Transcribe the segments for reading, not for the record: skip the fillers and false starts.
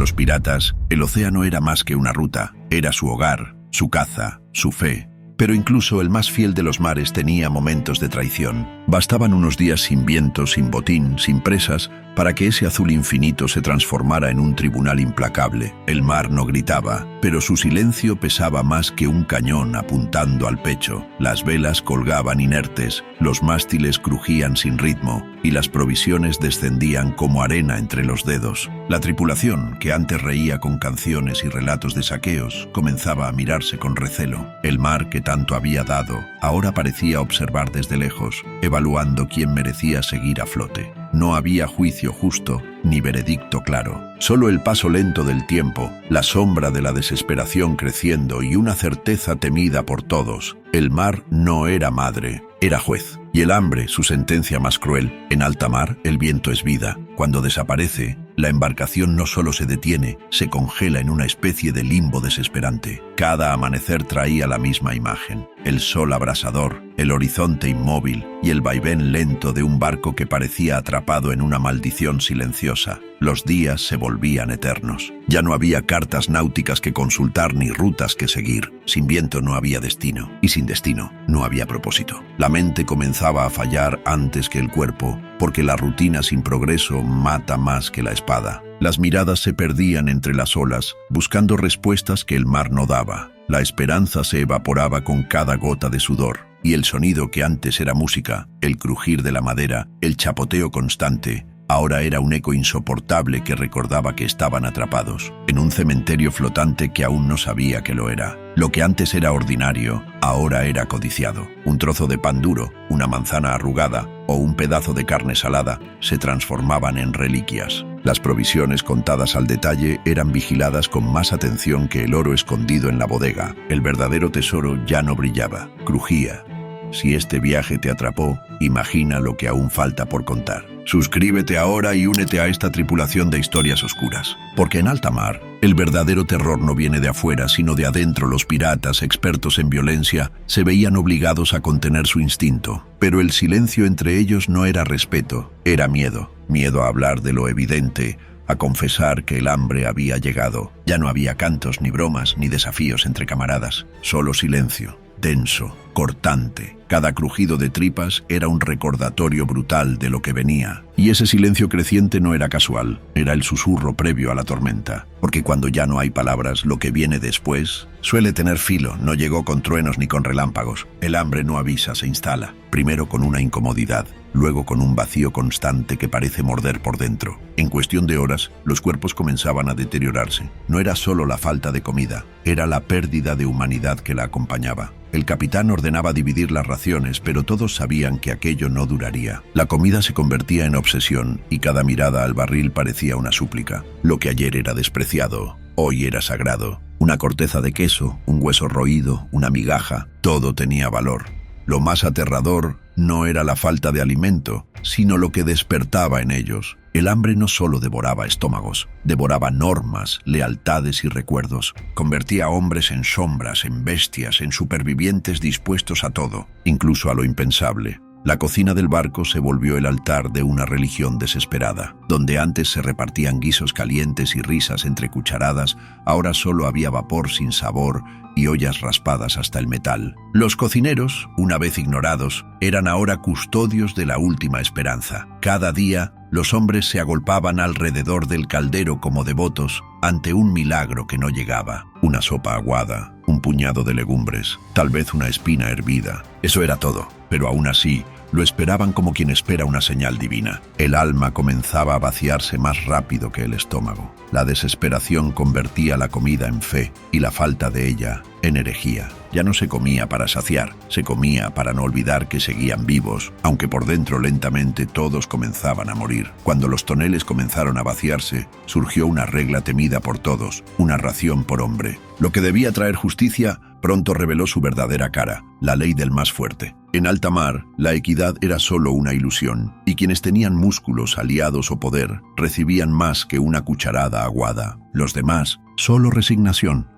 los piratas, el océano era más que una ruta, era su hogar, su caza, su fe. Pero incluso el más fiel de los mares tenía momentos de traición. Bastaban unos días sin viento, sin botín, sin presas, para que ese azul infinito se transformara en un tribunal implacable. El mar no gritaba, pero su silencio pesaba más que un cañón apuntando al pecho. Las velas colgaban inertes, los mástiles crujían sin ritmo, y las provisiones descendían como arena entre los dedos. La tripulación, que antes reía con canciones y relatos de saqueos, comenzaba a mirarse con recelo. El mar, que tanto había dado, ahora parecía observar desde lejos, evaluando quién merecía seguir a flote. No había juicio justo, ni veredicto claro. Solo el paso lento del tiempo, la sombra de la desesperación creciendo y una certeza temida por todos. El mar no era madre, era juez. Y el hambre, su sentencia más cruel. En alta mar, el viento es vida. Cuando desaparece, la embarcación no solo se detiene, se congela en una especie de limbo desesperante. Cada amanecer traía la misma imagen. El sol abrasador, el horizonte inmóvil y el vaivén lento de un barco que parecía atrapado en una maldición silenciosa. Los días se volvían eternos. Ya no había cartas náuticas que consultar ni rutas que seguir. Sin viento no había destino, y sin destino no había propósito. La mente comenzaba a fallar antes que el cuerpo, porque la rutina sin progreso mata más que la espada. Las miradas se perdían entre las olas, buscando respuestas que el mar no daba. La esperanza se evaporaba con cada gota de sudor, y el sonido que antes era música, el crujir de la madera, el chapoteo constante, ahora era un eco insoportable que recordaba que estaban atrapados en un cementerio flotante que aún no sabía que lo era. Lo que antes era ordinario, ahora era codiciado. Un trozo de pan duro, una manzana arrugada o un pedazo de carne salada se transformaban en reliquias. Las provisiones contadas al detalle eran vigiladas con más atención que el oro escondido en la bodega. El verdadero tesoro ya no brillaba, crujía. Si este viaje te atrapó, imagina lo que aún falta por contar. Suscríbete ahora y únete a esta tripulación de historias oscuras. Porque en alta mar, el verdadero terror no viene de afuera, sino de adentro. Los piratas, expertos en violencia, se veían obligados a contener su instinto. Pero el silencio entre ellos no era respeto, era miedo. Miedo a hablar de lo evidente, a confesar que el hambre había llegado. Ya no había cantos, ni bromas, ni desafíos entre camaradas. Solo silencio, denso, cortante. Cada crujido de tripas era un recordatorio brutal de lo que venía. Y ese silencio creciente no era casual, era el susurro previo a la tormenta. Porque cuando ya no hay palabras, lo que viene después suele tener filo. No llegó con truenos ni con relámpagos. El hambre no avisa, se instala. Primero con una incomodidad, luego con un vacío constante que parece morder por dentro. En cuestión de horas, los cuerpos comenzaban a deteriorarse. No era solo la falta de comida, era la pérdida de humanidad que la acompañaba. El capitán ordenaba dividir las raciones, pero todos sabían que aquello no duraría. La comida se convertía en obsesión y cada mirada al barril parecía una súplica. Lo que ayer era despreciado, hoy era sagrado. Una corteza de queso, un hueso roído, una migaja, todo tenía valor. Lo más aterrador no era la falta de alimento, sino lo que despertaba en ellos. El hambre no solo devoraba estómagos, devoraba normas, lealtades y recuerdos. Convertía a hombres en sombras, en bestias, en supervivientes dispuestos a todo, incluso a lo impensable. La cocina del barco se volvió el altar de una religión desesperada. Donde antes se repartían guisos calientes y risas entre cucharadas, ahora solo había vapor sin sabor y ollas raspadas hasta el metal. Los cocineros, una vez ignorados, eran ahora custodios de la última esperanza. Cada día, los hombres se agolpaban alrededor del caldero como devotos ante un milagro que no llegaba. Una sopa aguada, un puñado de legumbres, tal vez una espina hervida. Eso era todo, pero aún así, lo esperaban como quien espera una señal divina. El alma comenzaba a vaciarse más rápido que el estómago. La desesperación convertía la comida en fe y la falta de ella en herejía. Ya no se comía para saciar, se comía para no olvidar que seguían vivos, aunque por dentro lentamente todos comenzaban a morir. Cuando los toneles comenzaron a vaciarse, surgió una regla temida por todos, una ración por hombre. Lo que debía traer justicia pronto reveló su verdadera cara, la ley del más fuerte. En alta mar, la equidad era solo una ilusión, y quienes tenían músculos, aliados o poder, recibían más que una cucharada aguada. Los demás, solo resignación.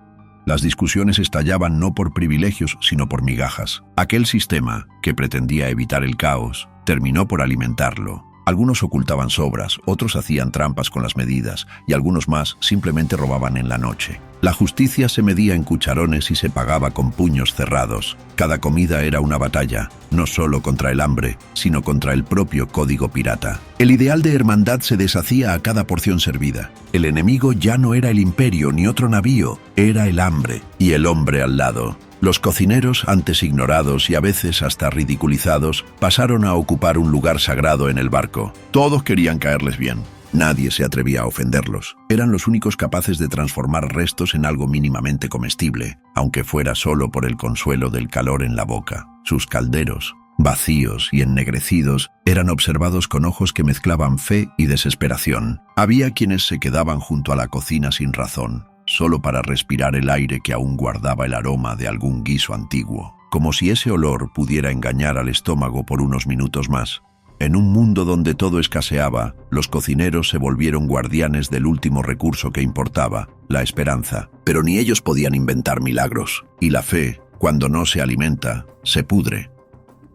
Las discusiones estallaban no por privilegios, sino por migajas. Aquel sistema, que pretendía evitar el caos, terminó por alimentarlo. Algunos ocultaban sobras, otros hacían trampas con las medidas y algunos más simplemente robaban en la noche. La justicia se medía en cucharones y se pagaba con puños cerrados. Cada comida era una batalla, no solo contra el hambre, sino contra el propio código pirata. El ideal de hermandad se deshacía a cada porción servida. El enemigo ya no era el imperio ni otro navío, era el hambre y el hombre al lado. Los cocineros, antes ignorados y a veces hasta ridiculizados, pasaron a ocupar un lugar sagrado en el barco. Todos querían caerles bien. Nadie se atrevía a ofenderlos. Eran los únicos capaces de transformar restos en algo mínimamente comestible, aunque fuera solo por el consuelo del calor en la boca. Sus calderos, vacíos y ennegrecidos, eran observados con ojos que mezclaban fe y desesperación. Había quienes se quedaban junto a la cocina sin razón, solo para respirar el aire que aún guardaba el aroma de algún guiso antiguo, como si ese olor pudiera engañar al estómago por unos minutos más. En un mundo donde todo escaseaba, los cocineros se volvieron guardianes del último recurso que importaba, la esperanza. Pero ni ellos podían inventar milagros, y la fe, cuando no se alimenta, se pudre.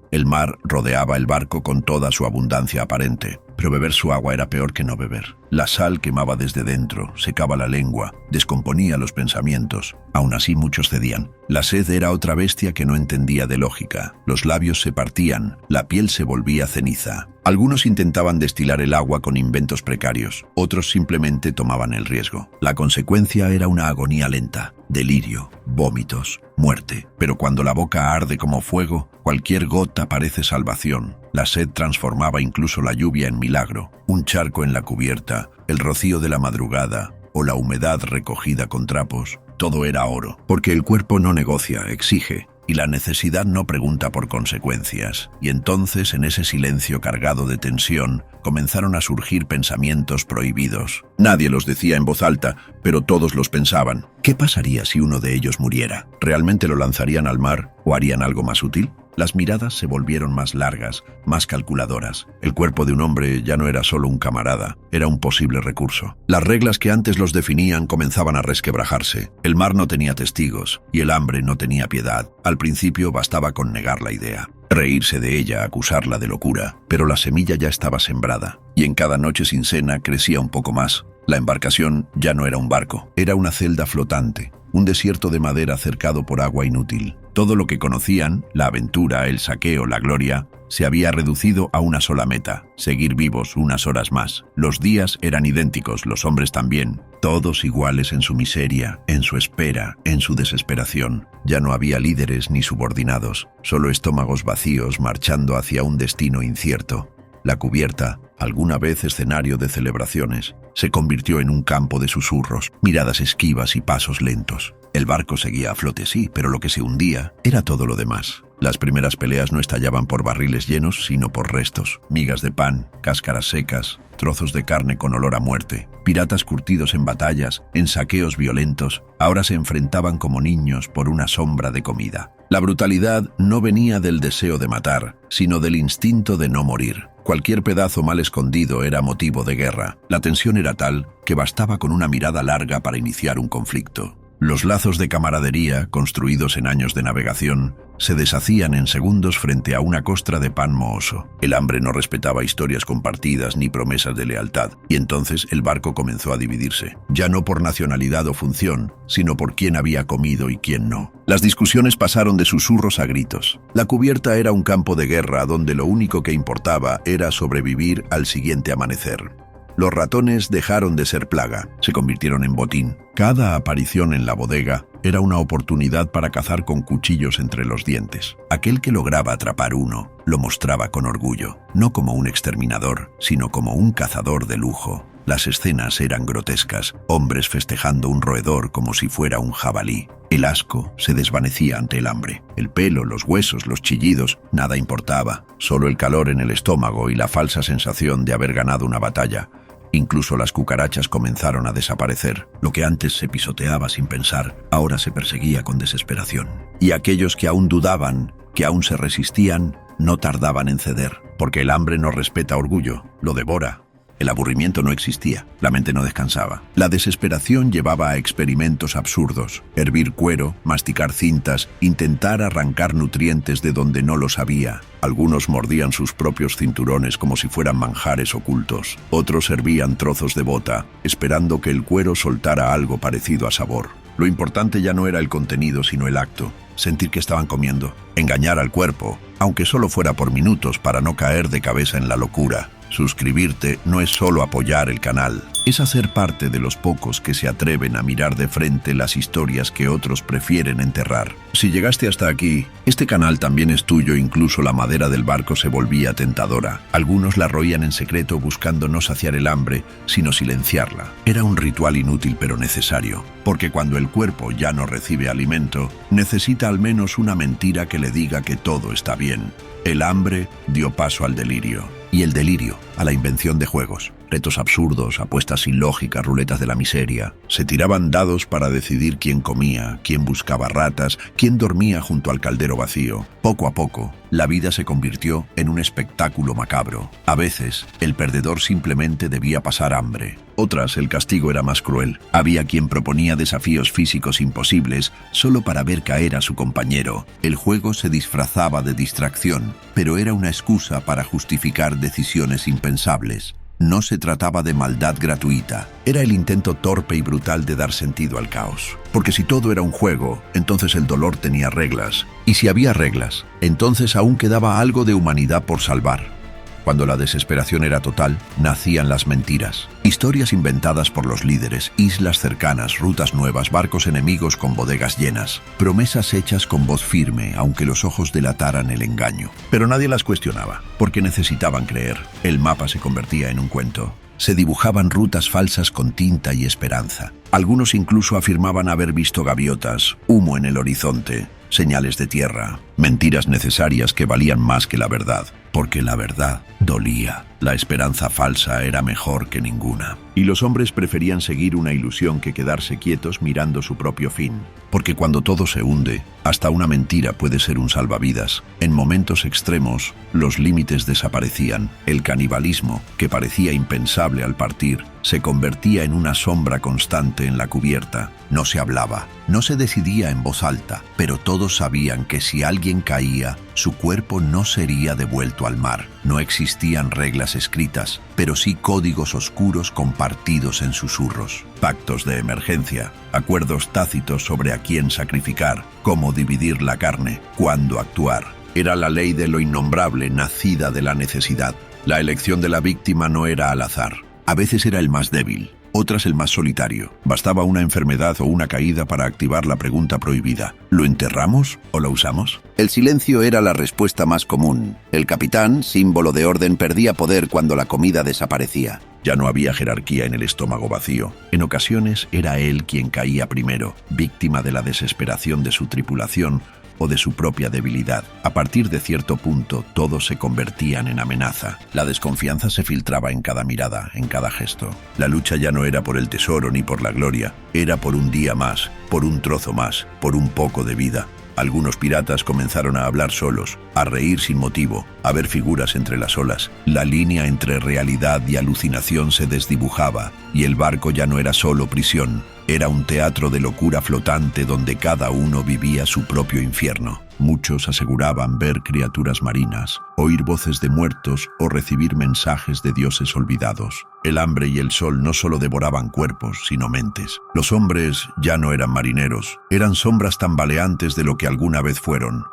El mar rodeaba el barco con toda su abundancia aparente, pero beber su agua era peor que no beber. La sal quemaba desde dentro, secaba la lengua, descomponía los pensamientos. Aún así muchos cedían. La sed era otra bestia que no entendía de lógica. Los labios se partían, la piel se volvía ceniza. Algunos intentaban destilar el agua con inventos precarios, otros simplemente tomaban el riesgo. La consecuencia era una agonía lenta, delirio, vómitos, muerte. Pero cuando la boca arde como fuego, cualquier gota parece salvación. La sed transformaba incluso la lluvia en milagro. Un charco en la cubierta, el rocío de la madrugada o la humedad recogida con trapos, todo era oro. Porque el cuerpo no negocia, exige. Y la necesidad no pregunta por consecuencias. Y entonces, en ese silencio cargado de tensión, comenzaron a surgir pensamientos prohibidos. Nadie los decía en voz alta, pero todos los pensaban. ¿Qué pasaría si uno de ellos muriera? ¿Realmente lo lanzarían al mar o harían algo más útil? Las miradas se volvieron más largas, más calculadoras. El cuerpo de un hombre ya no era solo un camarada, era un posible recurso. Las reglas que antes los definían comenzaban a resquebrajarse. El mar no tenía testigos y el hambre no tenía piedad. Al principio bastaba con negar la idea, reírse de ella, acusarla de locura, pero la semilla ya estaba sembrada y en cada noche sin cena crecía un poco más. La embarcación ya no era un barco, era una celda flotante, un desierto de madera cercado por agua inútil. Todo lo que conocían, la aventura, el saqueo, la gloria, se había reducido a una sola meta: seguir vivos unas horas más. Los días eran idénticos, los hombres también, todos iguales en su miseria, en su espera, en su desesperación. Ya no había líderes ni subordinados, solo estómagos vacíos marchando hacia un destino incierto. La cubierta, alguna vez escenario de celebraciones, se convirtió en un campo de susurros, miradas esquivas y pasos lentos. El barco seguía a flote, sí, pero lo que se hundía era todo lo demás. Las primeras peleas no estallaban por barriles llenos, sino por restos, migas de pan, cáscaras secas, trozos de carne con olor a muerte. Piratas curtidos en batallas, en saqueos violentos, ahora se enfrentaban como niños por una sombra de comida. La brutalidad no venía del deseo de matar, sino del instinto de no morir. Cualquier pedazo mal escondido era motivo de guerra. La tensión era tal que bastaba con una mirada larga para iniciar un conflicto. Los lazos de camaradería, construidos en años de navegación, se deshacían en segundos frente a una costra de pan mohoso. El hambre no respetaba historias compartidas ni promesas de lealtad, y entonces el barco comenzó a dividirse, ya no por nacionalidad o función, sino por quién había comido y quién no. Las discusiones pasaron de susurros a gritos. La cubierta era un campo de guerra donde lo único que importaba era sobrevivir al siguiente amanecer. Los ratones dejaron de ser plaga, se convirtieron en botín. Cada aparición en la bodega era una oportunidad para cazar con cuchillos entre los dientes. Aquel que lograba atrapar uno lo mostraba con orgullo, no como un exterminador, sino como un cazador de lujo. Las escenas eran grotescas, hombres festejando un roedor como si fuera un jabalí. El asco se desvanecía ante el hambre. El pelo, los huesos, los chillidos, nada importaba. Solo el calor en el estómago y la falsa sensación de haber ganado una batalla. Incluso las cucarachas comenzaron a desaparecer. Lo que antes se pisoteaba sin pensar, ahora se perseguía con desesperación. Y aquellos que aún dudaban, que aún se resistían, no tardaban en ceder, porque el hambre no respeta orgullo, lo devora. El aburrimiento no existía, la mente no descansaba. La desesperación llevaba a experimentos absurdos: hervir cuero, masticar cintas, intentar arrancar nutrientes de donde no los había. Algunos mordían sus propios cinturones como si fueran manjares ocultos. Otros servían trozos de bota, esperando que el cuero soltara algo parecido a sabor. Lo importante ya no era el contenido, sino el acto. Sentir que estaban comiendo. Engañar al cuerpo, aunque solo fuera por minutos, para no caer de cabeza en la locura. Suscribirte no es solo apoyar el canal, es hacer parte de los pocos que se atreven a mirar de frente las historias que otros prefieren enterrar. Si llegaste hasta aquí, este canal también es tuyo. Incluso la madera del barco se volvía tentadora. Algunos la roían en secreto buscando no saciar el hambre, sino silenciarla. Era un ritual inútil pero necesario, porque cuando el cuerpo ya no recibe alimento, necesita al menos una mentira que le diga que todo está bien. El hambre dio paso al delirio, y el delirio a la invención de juegos. Retos absurdos, apuestas sin lógica, ruletas de la miseria. Se tiraban dados para decidir quién comía, quién buscaba ratas, quién dormía junto al caldero vacío. Poco a poco, la vida se convirtió en un espectáculo macabro. A veces, el perdedor simplemente debía pasar hambre. Otras, el castigo era más cruel. Había quien proponía desafíos físicos imposibles solo para ver caer a su compañero. El juego se disfrazaba de distracción, pero era una excusa para justificar decisiones impensables. No se trataba de maldad gratuita, era el intento torpe y brutal de dar sentido al caos. Porque si todo era un juego, entonces el dolor tenía reglas. Y si había reglas, entonces aún quedaba algo de humanidad por salvar. Cuando la desesperación era total, nacían las mentiras. Historias inventadas por los líderes, islas cercanas, rutas nuevas, barcos enemigos con bodegas llenas. Promesas hechas con voz firme, aunque los ojos delataran el engaño. Pero nadie las cuestionaba, porque necesitaban creer. El mapa se convertía en un cuento. Se dibujaban rutas falsas con tinta y esperanza. Algunos incluso afirmaban haber visto gaviotas, humo en el horizonte, señales de tierra, mentiras necesarias que valían más que la verdad, porque la verdad dolía. La esperanza falsa era mejor que ninguna. Y los hombres preferían seguir una ilusión que quedarse quietos mirando su propio fin. Porque cuando todo se hunde, hasta una mentira puede ser un salvavidas. En momentos extremos, los límites desaparecían. El canibalismo, que parecía impensable al partir, se convertía en una sombra constante en la cubierta. No se hablaba, no se decidía en voz alta, pero todos sabían que si alguien caía, su cuerpo no sería devuelto al mar. No existían reglas escritas, pero sí códigos oscuros compartidos en susurros. Pactos de emergencia, acuerdos tácitos sobre a quién sacrificar, cómo dividir la carne, cuándo actuar. Era la ley de lo innombrable, nacida de la necesidad. La elección de la víctima no era al azar. A veces era el más débil, otras el más solitario. Bastaba una enfermedad o una caída para activar la pregunta prohibida: ¿lo enterramos o lo usamos? El silencio era la respuesta más común. El capitán, símbolo de orden, perdía poder cuando la comida desaparecía. Ya no había jerarquía en el estómago vacío. En ocasiones era él quien caía primero, víctima de la desesperación de su tripulación o de su propia debilidad. A partir de cierto punto, todos se convertían en amenaza. La desconfianza se filtraba en cada mirada, en cada gesto. La lucha ya no era por el tesoro ni por la gloria, era por un día más, por un trozo más, por un poco de vida. Algunos piratas comenzaron a hablar solos, a reír sin motivo, a ver figuras entre las olas. La línea entre realidad y alucinación se desdibujaba, y el barco ya no era solo prisión. Era un teatro de locura flotante donde cada uno vivía su propio infierno. Muchos aseguraban ver criaturas marinas, oír voces de muertos o recibir mensajes de dioses olvidados. El hambre y el sol no solo devoraban cuerpos, sino mentes. Los hombres ya no eran marineros, eran sombras tambaleantes de lo que alguna vez fueron.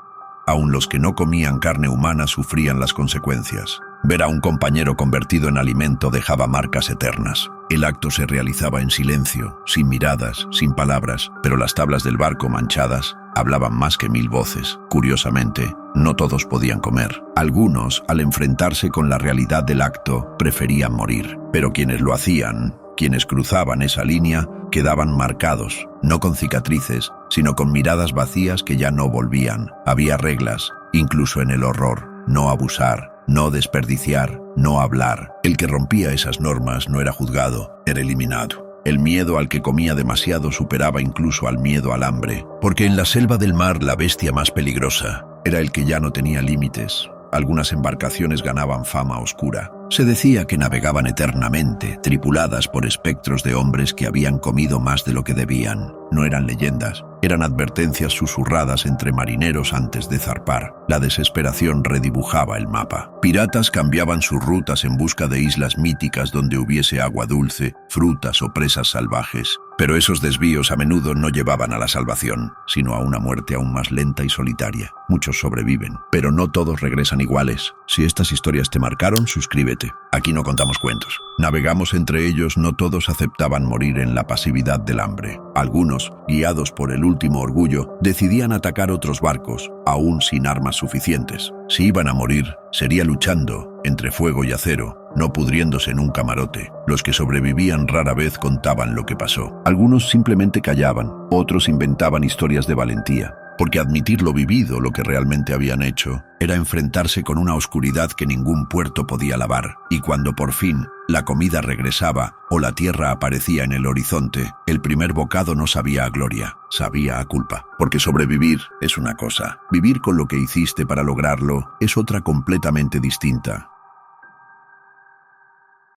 Aun los que no comían carne humana sufrían las consecuencias. Ver a un compañero convertido en alimento dejaba marcas eternas. El acto se realizaba en silencio, sin miradas, sin palabras, pero las tablas del barco manchadas hablaban más que 1000 voces. Curiosamente, no todos podían comer. Algunos, al enfrentarse con la realidad del acto, preferían morir. Pero quienes lo hacían, quienes cruzaban esa línea, quedaban marcados, no con cicatrices, sino con miradas vacías que ya no volvían. Había reglas, incluso en el horror: no abusar, no desperdiciar, no hablar. El que rompía esas normas no era juzgado, era eliminado. El miedo al que comía demasiado superaba incluso al miedo al hambre, porque en la selva del mar la bestia más peligrosa era el que ya no tenía límites. Algunas embarcaciones ganaban fama oscura. Se decía que navegaban eternamente, tripuladas por espectros de hombres que habían comido más de lo que debían. No eran leyendas, eran advertencias susurradas entre marineros antes de zarpar. La desesperación redibujaba el mapa. Piratas cambiaban sus rutas en busca de islas míticas donde hubiese agua dulce, frutas o presas salvajes. Pero esos desvíos a menudo no llevaban a la salvación, sino a una muerte aún más lenta y solitaria. Muchos sobreviven, pero no todos regresan iguales. Si estas historias te marcaron, suscríbete. Aquí no contamos cuentos. Navegamos entre ellos, no todos aceptaban morir en la pasividad del hambre. Algunos, guiados por el último orgullo, decidían atacar otros barcos, aún sin armas suficientes. Si iban a morir, sería luchando, entre fuego y acero, no pudriéndose en un camarote. Los que sobrevivían rara vez contaban lo que pasó. Algunos simplemente callaban, otros inventaban historias de valentía, porque admitir lo vivido, lo que realmente habían hecho, era enfrentarse con una oscuridad que ningún puerto podía lavar. Y cuando por fin la comida regresaba o la tierra aparecía en el horizonte, el primer bocado no sabía a gloria, sabía a culpa. Porque sobrevivir es una cosa, vivir con lo que hiciste para lograrlo es otra completamente distinta.